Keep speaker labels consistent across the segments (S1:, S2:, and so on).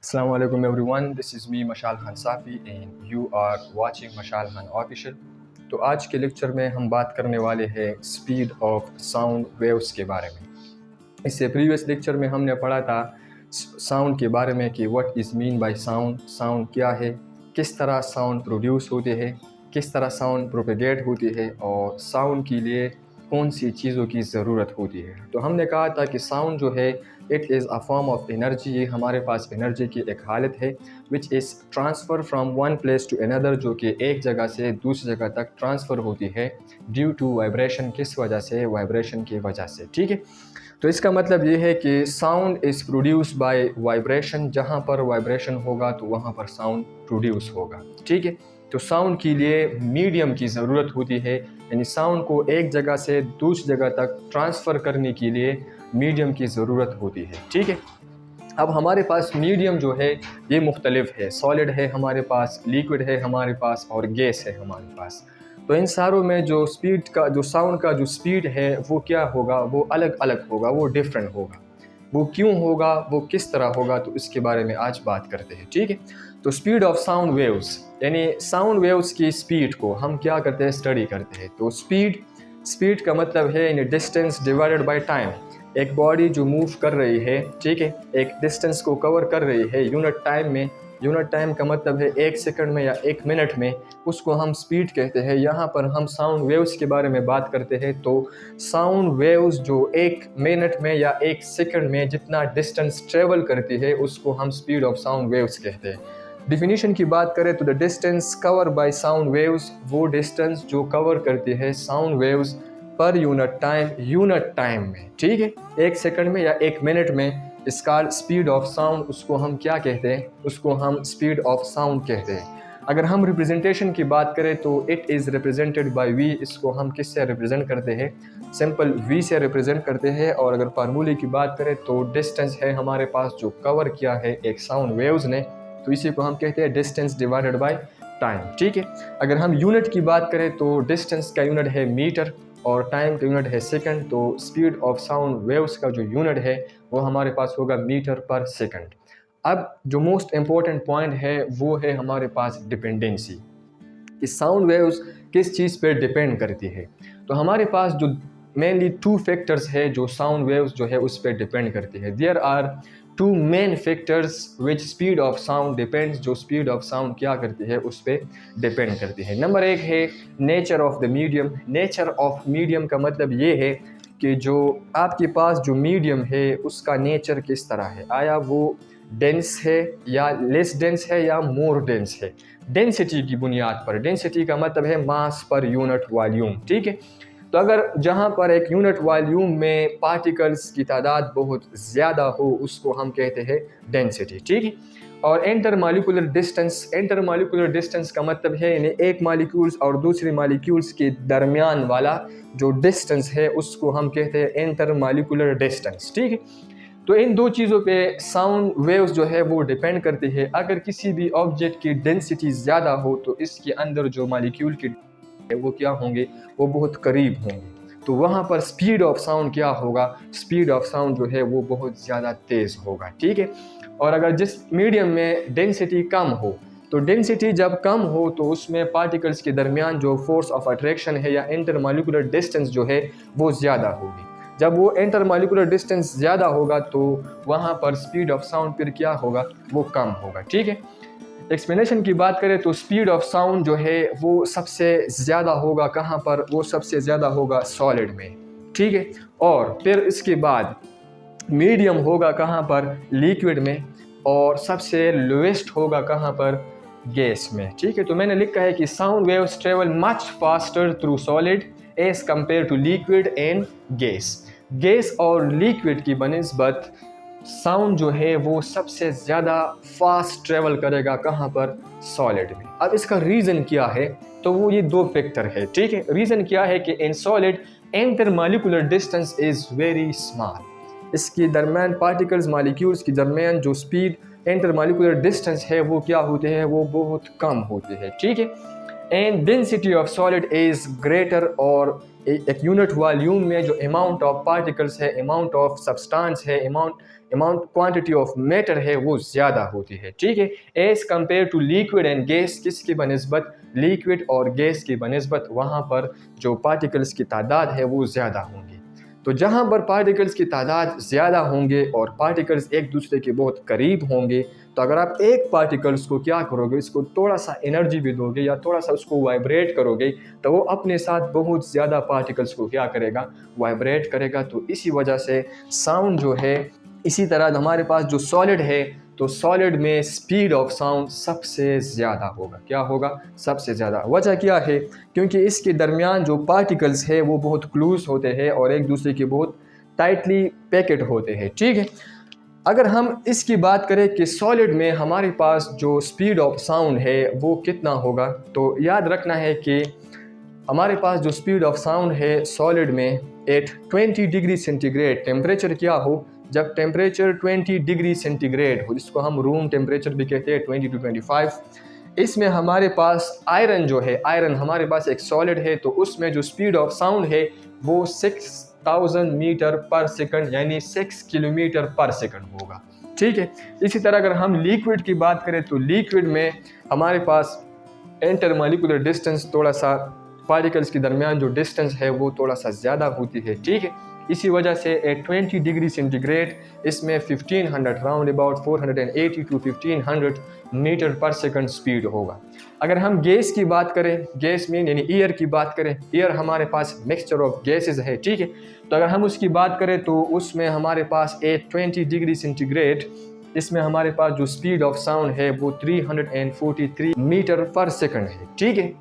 S1: Assalamu alaikum everyone, this is me मशाल Khan साफ़ी and you are watching मशाल Khan official. तो आज के लेक्चर में हम बात करने वाले हैं स्पीड ऑफ साउंड वेव्स के बारे में। इससे प्रीवियस लेक्चर में हमने पढ़ा था साउंड के बारे में कि what is mean by sound, sound क्या है, किस तरह साउंड प्रोड्यूस होते हैं, किस तरह साउंड प्रोपेगेट होती है और साउंड के लिए कौन सी चीज़ों की ज़रूरत होती है। तो हमने कहा था कि साउंड जो है it is a form of energy, ये हमारे पास एनर्जी की एक हालत है which is transfer from one place to another, जो कि एक जगह से दूसरी जगह तक ट्रांसफ़र होती है ड्यू टू वाइब्रेशन। किस वजह से? वाइब्रेशन की वजह से। ठीक है, तो इसका मतलब ये है कि sound is produce by vibration. जहाँ पर वाइब्रेशन होगा तो वहाँ पर साउंड प्रोड्यूस होगा। ठीक है, तो साउंड के लिए मीडियम की ज़रूरत होती है, यानी साउंड को एक जगह से दूसरी जगह तक ट्रांसफ़र करने के लिए मीडियम की ज़रूरत होती है। ठीक है, अब हमारे पास मीडियम जो है ये मुख्तलिफ है, सॉलिड है हमारे पास, लिक्विड है हमारे पास और गैस है हमारे पास। तो इन सारों में जो स्पीड का जो साउंड का जो स्पीड है वो क्या होगा, वो अलग अलग होगा, वो डिफरेंट होगा। वो क्यों होगा, वो किस तरह होगा, तो इसके बारे में आज बात करते हैं। ठीक है, तो स्पीड ऑफ साउंड वेव्स यानी साउंड वेव्स की स्पीड को हम क्या करते हैं, स्टडी करते हैं। तो स्पीड का मतलब है यानी डिस्टेंस डिवाइडेड बाय टाइम। एक बॉडी जो मूव कर रही है, ठीक है, एक डिस्टेंस को कवर कर रही है यूनिट टाइम में। यूनिट टाइम का मतलब है 1 सेकंड में या 1 मिनट में, उसको हम स्पीड कहते हैं। यहाँ पर हम साउंड वेव्स के बारे में बात करते हैं। तो साउंड वेव्स जो 1 मिनट में या 1 सेकंड में जितना डिस्टेंस ट्रेवल करती है उसको हम स्पीड ऑफ साउंड वेव्स कहते हैं। डिफिनीशन की बात करें तो the distance cover by sound waves, वो डिस्टेंस जो कवर करती है sound waves per unit time में। ठीक है, 1 सेकंड में या 1 मिनट में, इसका स्पीड ऑफ साउंड, उसको हम क्या कहते हैं, उसको हम स्पीड ऑफ साउंड कहते हैं। अगर हम रिप्रेजेंटेशन की बात करें तो it is represented by V. इसको हम किससे रिप्रेजेंट करते हैं, सिंपल वी से रिप्रेजेंट करते हैं। और अगर फार्मूले की बात करें तो डिस्टेंस है हमारे पास जो कवर किया है एक साउंड वेव्स ने, तो इसी को हम कहते हैं डिस्टेंस डिवाइडेड बाय टाइम। ठीक है, अगर हम यूनिट की बात करें तो डिस्टेंस का यूनिट है मीटर और टाइम का यूनिट है सेकंड। तो स्पीड ऑफ साउंड वेव्स का जो यूनिट है वो हमारे पास होगा मीटर पर सेकंड। अब जो मोस्ट इम्पॉर्टेंट पॉइंट है वो है हमारे पास डिपेंडेंसी, कि साउंड वेव्स किस चीज़ पे डिपेंड करती है। तो हमारे पास जो मेनली 2 फैक्टर्स है जो साउंड वेव्स जो है उस पर डिपेंड करती है। There are 2 main factors which speed of sound depends, जो स्पीड ऑफ साउंड क्या करती है उस पर डिपेंड करती है। नंबर 1 है nature of the medium. Nature of medium का मतलब ये है कि जो आपके पास जो मीडियम है उसका नेचर किस तरह है, आया वो डेंस है या लेस डेंस है या मोर डेंस है। डेंसिटी की बुनियाद पर, डेंसिटी का मतलब है मास पर यूनिट वॉल्यूम। ठीक है, तो अगर जहाँ पर एक यूनिट वॉल्यूम में पार्टिकल्स की तादाद बहुत ज़्यादा हो उसको हम कहते हैं डेंसिटी। ठीक है, और इंटरमॉलिक्यूलर डिस्टेंस, इंटरमॉलिक्यूलर डिस्टेंस का मतलब है यानी एक मॉलिक्यूल्स और दूसरी मॉलिक्यूल्स के दरमियान वाला जो डिस्टेंस है उसको हम कहते हैं इंटरमॉलिक्यूलर डिस्टेंस। ठीक है, तो इन 2 चीज़ों पे साउंड वेव्स जो है वो डिपेंड करती है। अगर किसी भी ऑब्जेक्ट की डेंसिटी ज़्यादा हो तो इसके अंदर जो मॉलिक्यूल की वो क्या होंगे, वो बहुत करीब होंगे। तो वहाँ पर स्पीड ऑफ साउंड क्या होगा, स्पीड ऑफ साउंड जो है वो बहुत ज़्यादा तेज़ होगा। ठीक है, और अगर जिस मीडियम में डेंसिटी कम हो, तो डेंसिटी जब कम हो तो उसमें पार्टिकल्स के दरमियान जो फोर्स ऑफ अट्रैक्शन है या इंटरमॉलिक्यूलर डिस्टेंस जो है वो ज़्यादा होगी। जब वो इंटरमॉलिक्यूलर डिस्टेंस ज़्यादा होगा तो वहाँ पर स्पीड ऑफ साउंड फिर क्या होगा, वो कम होगा। ठीक है, एक्सप्लेनेशन की बात करें तो स्पीड ऑफ साउंड जो है वो सबसे ज़्यादा होगा कहाँ पर, वो सबसे ज़्यादा होगा सॉलिड में। ठीक है, और फिर इसके बाद मीडियम होगा कहाँ पर, लिक्विड में, और सबसे लोएस्ट होगा कहाँ पर, गैस में। ठीक है, तो मैंने लिखा है कि sound waves travel much faster through solid as compare to liquid and gas. Gas और लिक्विड की बनिस्बत साउंड जो है वो सबसे ज़्यादा फास्ट ट्रेवल करेगा कहाँ पर, सॉलिड में। अब इसका रीज़न क्या है, तो वो ये 2 फैक्टर है। ठीक है, रीज़न क्या है कि in solid intermolecular distance is very small. इसके दरमियान पार्टिकल्स मॉलिक्यूल्स के दरमियान जो स्पीड इंटरमॉलिक्यूलर डिस्टेंस है वो क्या होते हैं, वो बहुत कम होते हैं। ठीक है, and density of solid is greater, और एक यूनिट वॉल्यूम में जो अमाउंट ऑफ पार्टिकल्स है, अमाउंट ऑफ सब्सटेंस है, अमाउंट क्वांटिटी ऑफ मैटर है वो ज़्यादा होती है, ठीक है, as compare to liquid and gas. किसकी बनिस्बत? लिक्विड और गैस की बनिस्बत वहाँ पर जो पार्टिकल्स की तादाद है वो ज़्यादा होंगी। तो जहाँ पर पार्टिकल्स की तादाद ज़्यादा होंगे और पार्टिकल्स एक दूसरे के बहुत करीब होंगे, तो अगर आप एक पार्टिकल्स को क्या करोगे, इसको थोड़ा सा एनर्जी भी दोगे या थोड़ा सा उसको वाइब्रेट करोगे, तो वो अपने साथ बहुत ज़्यादा पार्टिकल्स को क्या करेगा, वाइब्रेट करेगा। तो इसी वजह से साउंड जो है, इसी तरह हमारे पास जो सॉलिड है, तो सॉलिड में स्पीड ऑफ साउंड सबसे ज़्यादा होगा। क्या होगा? सबसे ज़्यादा। वजह क्या है? क्योंकि इसके दरमियान जो पार्टिकल्स है वो बहुत क्लोज होते हैं और एक दूसरे के बहुत टाइटली पैकेट होते हैं, ठीक है। अगर हम इसकी बात करें कि सॉलिड में हमारे पास जो स्पीड ऑफ साउंड है वो कितना होगा, तो याद रखना है कि हमारे पास जो स्पीड ऑफ साउंड है सॉलिड में एट 20 डिग्री सेंटीग्रेड टेम्परेचर क्या हो, जब टेम्परेचर 20 डिग्री सेंटीग्रेड हो, जिसको हम रूम टेम्परेचर भी कहते हैं 20 to 25, इसमें हमारे पास आयरन जो है, आयरन हमारे पास एक सॉलिड है, तो उसमें जो स्पीड ऑफ साउंड है वो 6000 मीटर पर सेकंड यानी 6 किलोमीटर पर सेकंड होगा, ठीक है। इसी तरह अगर हम लिक्विड की बात करें तो लिक्विड में हमारे पास इंटरमॉलिक्यूलर डिस्टेंस, थोड़ा सा पार्टिकल्स के दरमियान जो डिस्टेंस है वो थोड़ा सा ज़्यादा होती है, ठीक है। इसी वजह से एट 20 डिग्री सेंटीग्रेड इसमें 1500 राउंड अबाउट 480 to 1500 मीटर पर सेकंड स्पीड होगा। अगर हम गैस की बात करें, गैस में यानी एयर की बात करें, एयर हमारे पास मिक्सचर ऑफ गैसेस है, ठीक है। तो अगर हम उसकी बात करें तो उसमें हमारे पास एट 20 डिग्री सेंटीग्रेड इसमें हमारे पास जो स्पीड ऑफ साउंड है वो 343 मीटर पर सेकंड है, ठीक है।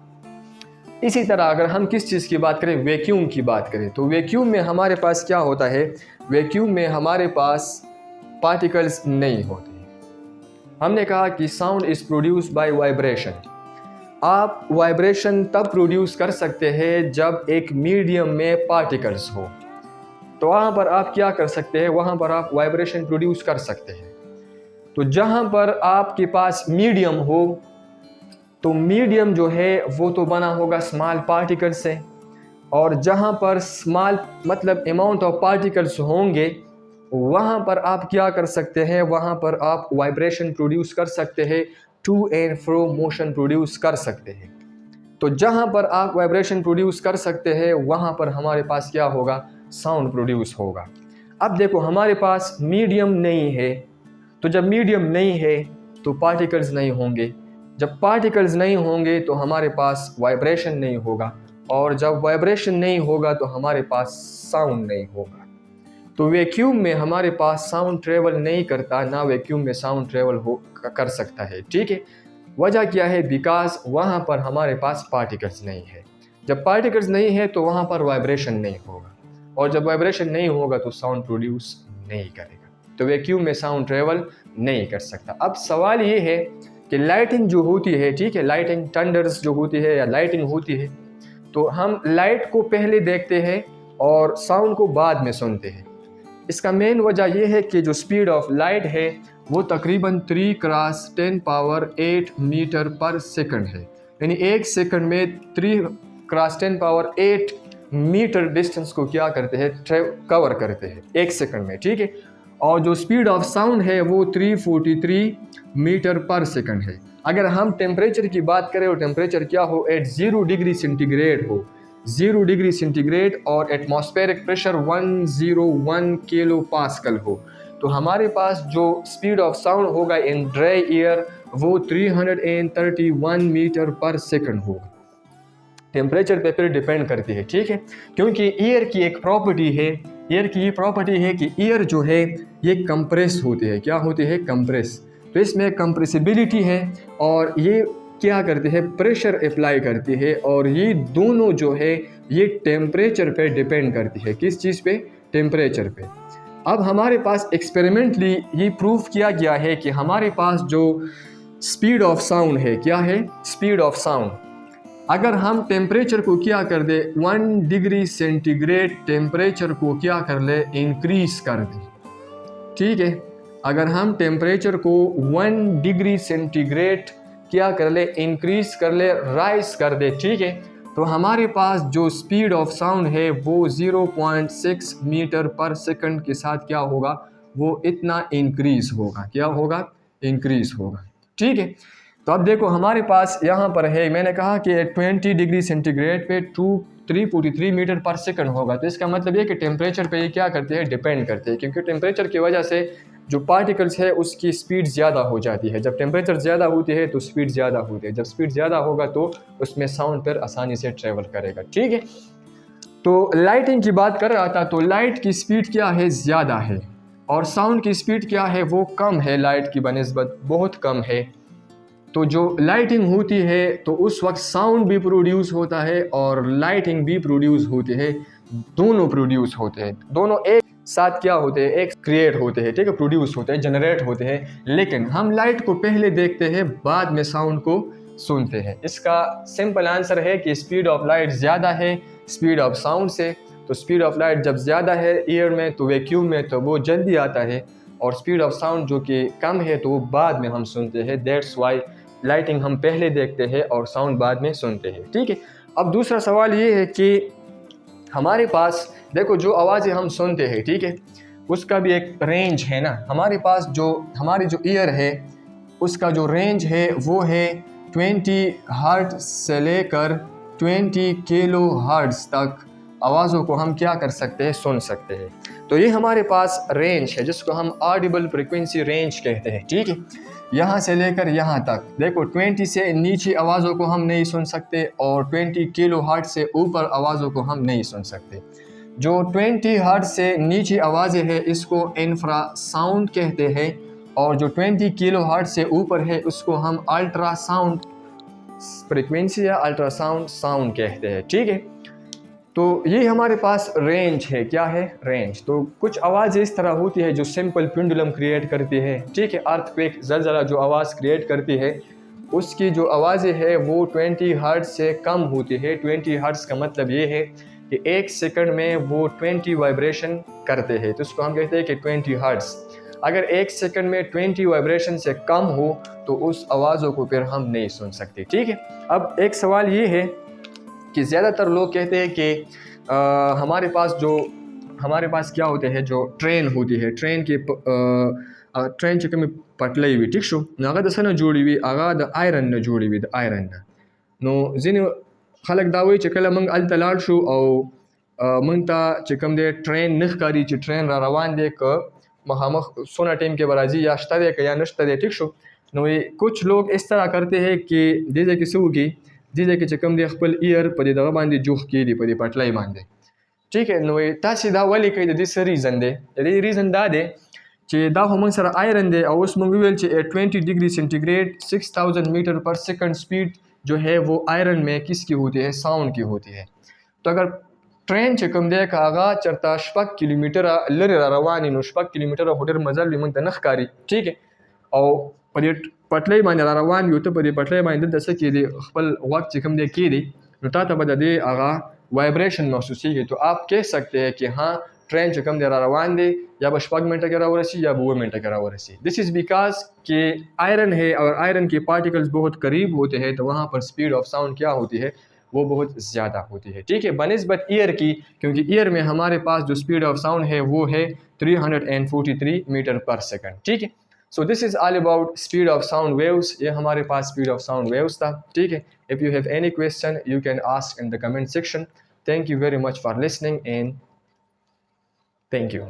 S1: इसी तरह अगर हम किस चीज़ की बात करें, वैक्यूम की बात करें, तो वैक्यूम में हमारे पास क्या होता है, वैक्यूम में हमारे पास पार्टिकल्स नहीं होते। हमने कहा कि sound is produce by vibration. आप वाइब्रेशन तब प्रोड्यूस कर सकते हैं जब एक मीडियम में पार्टिकल्स हो, तो वहाँ पर आप क्या कर सकते हैं, वहाँ पर आप वाइब्रेशन प्रोड्यूस कर सकते हैं। तो जहाँ पर आपके पास मीडियम हो, तो मीडियम जो है वो तो बना होगा स्मॉल पार्टिकल से, और जहाँ पर स्मॉल मतलब अमाउंट ऑफ पार्टिकल्स होंगे वहाँ पर आप क्या कर सकते हैं, वहाँ पर आप वाइब्रेशन प्रोड्यूस कर सकते हैं, to and fro motion produce कर सकते हैं। तो जहाँ पर आप वाइब्रेशन प्रोड्यूस कर सकते हैं वहाँ पर हमारे पास क्या होगा, साउंड प्रोड्यूस होगा। अब देखो हमारे पास मीडियम नहीं है, तो जब मीडियम नहीं है तो पार्टिकल्स नहीं होंगे, जब पार्टिकल्स नहीं होंगे तो हमारे पास वाइब्रेशन नहीं होगा, और जब वाइब्रेशन नहीं होगा तो हमारे पास साउंड नहीं होगा। तो वैक्यूम में हमारे पास साउंड ट्रेवल नहीं करता, ना वैक्यूम में साउंड ट्रेवल कर सकता है, ठीक है। वजह क्या है, बिकॉज वहाँ पर हमारे पास पार्टिकल्स नहीं है। जब पार्टिकल्स नहीं है तो वहाँ पर वाइब्रेशन नहीं होगा, और जब वाइब्रेशन नहीं होगा तो साउंड प्रोड्यूस नहीं करेगा, तो वैक्यूम में साउंड ट्रेवल नहीं कर सकता। अब सवाल ये है कि लाइटिंग जो होती है, ठीक है, लाइटिंग थंडर्स जो होती है या लाइटिंग होती है, तो हम लाइट को पहले देखते हैं और साउंड को बाद में सुनते हैं। इसका मेन वजह यह है कि जो स्पीड ऑफ लाइट है वो तकरीबन 3 × 10⁸ मीटर पर सेकंड है, यानी एक सेकंड में 3 × 10⁸ मीटर डिस्टेंस को क्या करते हैं, कवर करते हैं एक सेकंड में, ठीक है। और जो स्पीड ऑफ साउंड है वो 343 मीटर पर सेकंड है। अगर हम टेम्परेचर की बात करें और टेम्परेचर क्या हो, एट 0 डिग्री सेंटीग्रेड हो, 0 डिग्री सेंटीग्रेड, और एटमॉस्फेरिक प्रेशर 101 किलो पास्कल हो, तो हमारे पास जो स्पीड ऑफ साउंड होगा इन ड्राई एयर वो 331 मीटर पर सेकंड होगा। टेम्परेचर पे फिर डिपेंड करती है, ठीक है, क्योंकि एयर की एक प्रॉपर्टी है, एयर की ये प्रॉपर्टी है कि एयर जो है ये कंप्रेस होती है। क्या होती है? कंप्रेस। तो इसमें कंप्रेसिबिलिटी है और ये क्या करती है, प्रेशर अप्लाई करती है, और ये दोनों जो है ये टेम्परेचर पे डिपेंड करती है। किस चीज़ पे? टेम्परेचर पे। अब हमारे पास एक्सपेरिमेंटली ये प्रूफ किया गया है कि हमारे पास जो स्पीड ऑफ साउंड है, क्या है? स्पीड ऑफ साउंड, अगर हम टेम्परेचर को क्या कर दे, 1 डिग्री सेंटीग्रेड टेम्परेचर को क्या कर ले, इंक्रीज कर दे, ठीक है। अगर हम टेम्परेचर को 1 डिग्री सेंटीग्रेड क्या कर ले, इंक्रीज कर ले, राइज कर दे, ठीक है, तो हमारे पास जो स्पीड ऑफ साउंड है वो 0.6 मीटर पर सेकंड के साथ क्या होगा, वो इतना इंक्रीज़ होगा। क्या होगा? इंक्रीज़ होगा। ठीक है, तो अब देखो हमारे पास यहाँ पर है, मैंने कहा कि 20 डिग्री सेंटीग्रेड पे 343 मीटर पर सेकंड होगा। तो इसका मतलब ये कि टेम्परेचर पे ये क्या करते हैं, डिपेंड करते हैं, क्योंकि टेम्परेचर की वजह से जो पार्टिकल्स है उसकी स्पीड ज़्यादा हो जाती है। जब टेम्परेचर ज़्यादा होती है तो स्पीड ज़्यादा होती है, जब स्पीड ज़्यादा होगा तो उसमें साउंड पर आसानी से ट्रेवल करेगा। ठीक है, तो लाइटिंग की बात कर रहा था, तो लाइट की स्पीड क्या है, ज़्यादा है, और साउंड की स्पीड क्या है, वो कम है, लाइट की बनिस्बत बहुत कम है। तो जो लाइटिंग होती है तो उस वक्त साउंड भी प्रोड्यूस होता है और लाइटिंग भी प्रोड्यूस होती है, दोनों प्रोड्यूस होते हैं, दोनों एक साथ क्या होते हैं, एक क्रिएट होते हैं। ठीक है, प्रोड्यूस होते हैं, जनरेट होते हैं, लेकिन हम लाइट को पहले देखते हैं, बाद में साउंड को सुनते हैं। इसका सिंपल आंसर है कि स्पीड ऑफ लाइट ज़्यादा है स्पीड ऑफ साउंड से। तो स्पीड ऑफ लाइट जब ज़्यादा है ईयर में तो वैक्यूम में तो वो जल्दी आता है, और स्पीड ऑफ साउंड जो कि कम है तो वो बाद में हम सुनते हैं। दैट्स वाई लाइटिंग हम पहले देखते हैं और साउंड बाद में सुनते हैं। ठीक है, अब दूसरा सवाल ये है कि हमारे पास देखो जो आवाज़ें हम सुनते हैं, ठीक है, उसका भी एक रेंज है ना। हमारे पास जो हमारी जो ईयर है उसका जो रेंज है वो है 20 हर्ट्ज से लेकर 20 किलो हर्ट्ज तक आवाज़ों को हम क्या कर सकते हैं, सुन सकते हैं। तो ये हमारे पास रेंज है जिसको हम ऑडिबल फ्रिक्वेंसी रेंज कहते हैं। ठीक है, यहाँ से लेकर यहाँ तक देखो 20 से नीचे आवाज़ों को हम नहीं सुन सकते और 20 किलो हर्ट्ज से ऊपर आवाज़ों को हम नहीं सुन सकते। जो 20 हर्ट्ज से नीचे आवाज़ें हैं इसको इंफ्रा साउंड कहते हैं, और जो 20 किलो हर्ट्ज से ऊपर है उसको हम अल्ट्रासाउंड फ्रिक्वेंसी या अल्ट्रासाउंड साउंड कहते हैं। ठीक है, तो ये हमारे पास रेंज है। क्या है? रेंज। तो कुछ आवाज़ इस तरह होती है जो सिंपल पेंडुलम क्रिएट करती है। ठीक है, अर्थक्वेक, ज़लज़ला जो आवाज़ क्रिएट करती है उसकी जो आवाज़ें है वो 20 हर्ट्ज से कम होती है। 20 हर्ट्ज का मतलब ये है कि एक सेकंड में वो 20 वाइब्रेशन करते हैं, तो उसको हम कहते हैं कि 20 हर्ट्ज। अगर एक सेकंड में 20 वाइब्रेशन से कम हो तो उस आवाज़ों को फिर हम नहीं सुन सकते। ठीक है, अब एक सवाल ये है कि ज़्यादातर लोग कहते हैं कि हमारे पास क्या होते हैं, जो ट्रेन होती है, ट्रेन च पटलई हुई, ठीक शो आगा द सन जोड़ी हुई, आगा द आयरन न जोड़ी हुई, द आयरन नो जिन खलक दावे चकला मंग अल तलाड़ शो और मंग ता चिकम दे ट्रेन नखकारी च ट्रेन रवान दे क महामख सोना टाइम के बराजी या श्ता दे या नश्ता दे, ठीक शो नो कुछ लोग इस तरह करते हैं कि दीजे की सू की दीजे के चकम दे खपल ईयर पदे दगा बांधे जुख की दी पदे पटलाई बांधे। ठीक है, नो तासी दा वाली कई दिस रीज़न दे रीज़न दा दे कि दा हम सर आयरन दे और उसमें विवेल चे 20 डिग्री सेंटीग्रेड 6000 मीटर पर सेकंड स्पीड जो है वो आयरन में किसकी होती है, साउंड की होती है। तो अगर ट्रेन चकम दे का आगा चरता शपक किलोमीटर लरे रवानी नो शपक किलोमीटर होडर मजल लिमंग तनखकारी। ठीक है, और पदे पटलाई बांधे रवान यो तो पदे पटलाई बांधे दस के दे खपल वक्त चकम दे की दी नुता तब दे आगा वाइब्रेशन महसूस की। तो आप कह सकते हैं कि हाँ ट्रेन चकम दे रवान दे या बशपक मिनट के रसी या 2 मिनट के रसी। दिस इज़ बिकॉज कि आयरन है और आयरन के पार्टिकल्स बहुत करीब होते हैं, तो वहाँ पर स्पीड ऑफ साउंड क्या होती है, वो बहुत ज़्यादा होती है। ठीक है, बनिस्बत ईयर की, क्योंकि ईयर में हमारे पास जो स्पीड ऑफ साउंड है वो है 343 मीटर पर सेकंड। ठीक है, so this is all about speed of sound waves. ये हमारे पास स्पीड ऑफ साउंड वेव्स था। ठीक है, if you have any question you can ask in the comment section. Thank you very much for listening and thank you.